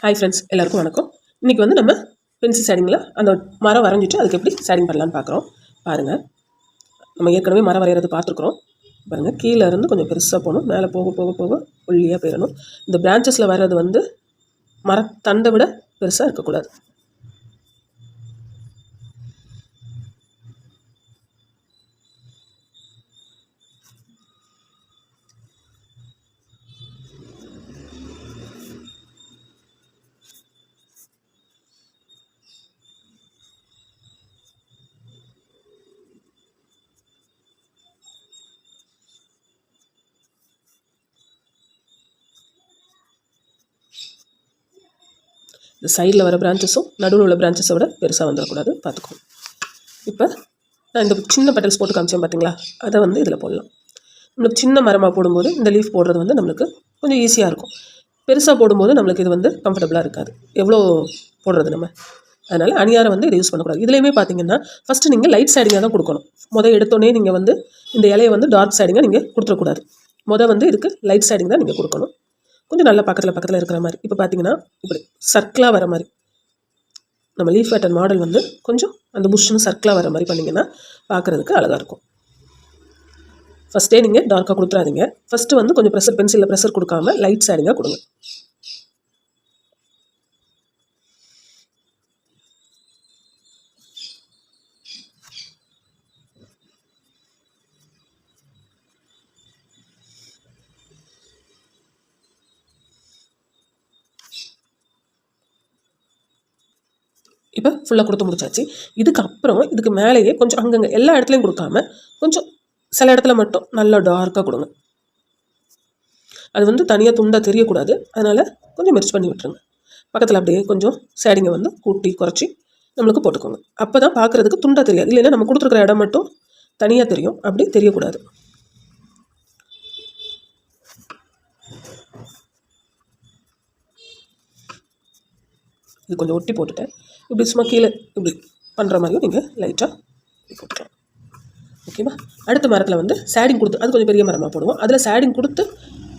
Hi friends, எல்லாருக்கும் வணக்கம். இன்றைக்கி வந்து நம்ம பென்சில் ஷேடிங்கில் அந்த மரம் வரைஞ்சிட்டு அதுக்கு எப்படி ஷேடிங் பண்ணலான்னு பார்க்குறோம். பாருங்கள், நம்ம ஏற்கனவே மரம் வரைகிறது பார்த்துருக்குறோம். பாருங்கள், கீழே இருந்து கொஞ்சம் பெருசாக போகணும், மேலே போக போக போக ஒல்லியாக போயிடணும். இந்த பிரான்ச்சஸில் வர்றது வந்து மரத்தண்டை விட பெருசாக இருக்கக்கூடாது. இந்த சைடில் வர பிரான்ச்சஸும் நடுவில் உள்ள பிரான்ச்சஸை விட பெருசாக வந்துடக்கூடாது, பார்த்துக்கோங்க. இப்போ நான் இந்த சின்ன பெட்டல்ஸ் போட்டு காமிச்சேன் பார்த்தீங்களா, அதை வந்து இதில் போடலாம். நம்மளுக்கு சின்ன மரமாக போடும்போது இந்த லீஃப் போடுறது வந்து நம்மளுக்கு கொஞ்சம் ஈஸியாக இருக்கும். பெருசாக போடும்போது நம்மளுக்கு இது வந்து கம்ஃபர்டபுளாக இருக்காது, எவ்வளோ போடுறது நம்ம. அதனால் அணியாரை வந்து இதை யூஸ் பண்ணக்கூடாது. இதுலேயுமே பார்த்தீங்கன்னா ஃபஸ்ட்டு நீங்கள் லைட் ஷேடிங்காக தான் கொடுக்கணும். எடுத்தோடனே நீங்கள் வந்து இந்த இலையை வந்து டார்க் ஷேடிங்காக நீங்கள் கொடுத்துடக்கூடாது. வந்து இதுக்கு லைட் ஷேடிங் தான் நீங்கள் கொடுக்கணும். கொஞ்சம் நல்லா பக்கத்தில் இருக்கிற மாதிரி. இப்போ பார்த்தீங்கன்னா இப்படி சர்க்கிளாக வர மாதிரி நம்ம லீஃப் பேட்டர்ன் மாடல் வந்து கொஞ்சம் அந்த புஷ்ஷுன்னு சர்க்கிளாக வர மாதிரி பண்ணிங்கன்னா பார்க்குறதுக்கு அழகாக இருக்கும். ஃபஸ்ட்டே நீங்கள் டார்க்காக கொடுத்துறாதீங்க. ஃபஸ்ட்டு வந்து கொஞ்சம் பென்சிலில் ப்ரெஷர் கொடுக்காம லைட் ஷேடிங்காக கொடுங்க. இப்போ ஃபுல்லாக கொடுத்து முடிச்சாச்சு. இதுக்கு மேலேயே கொஞ்சம் அங்கங்கே எல்லா இடத்துலையும் கொடுக்காம கொஞ்சம் சில இடத்துல மட்டும் நல்லா டார்க்காக கொடுங்க. அது வந்து தனியாக துண்டாக தெரியக்கூடாது, அதனால் கொஞ்சம் மெர்ச் பண்ணி விட்டுருங்க. பக்கத்தில் அப்படியே கொஞ்சம் ஷேடிங்கை வந்து கூட்டி குறைச்சி நம்மளுக்கு போட்டுக்கோங்க. அப்போ தான் பார்க்குறதுக்கு துண்டாக தெரியாது. இல்லைன்னா நம்ம கொடுத்துருக்குற இடம் மட்டும் தனியாக தெரியும், அப்படி தெரியக்கூடாது. இது கொஞ்சம் ஒட்டி போட்டுட்டேன். இப்படி சும்மா கீழே இப்படி பண்ணுற மாதிரியும் நீங்கள் லைட்டாக போட்டுக்கலாம். ஓகேவா? அடுத்த மரத்தில் வந்து ஷேடிங் கொடுத்து, அது கொஞ்சம் பெரிய மரமாக போடுவோம். அதில் ஷேடிங் கொடுத்து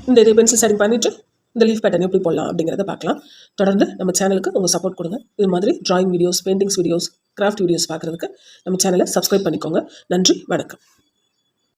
இந்த இது பென்சில் ஷேடிங் பண்ணிவிட்டு இந்த லீஃப் பேட்டர்ன் எப்படி போடலாம் அப்படிங்கிறத பார்க்கலாம். தொடர்ந்து நம்ம சேனலுக்கு உங்கள் சப்போர்ட் கொடுங்க. இது மாதிரி drawing videos, paintings videos, craft videos பார்க்குறதுக்கு நம்ம சேனலை சப்ஸ்கிரைப் பண்ணிக்கோங்க. நன்றி, வணக்கம்.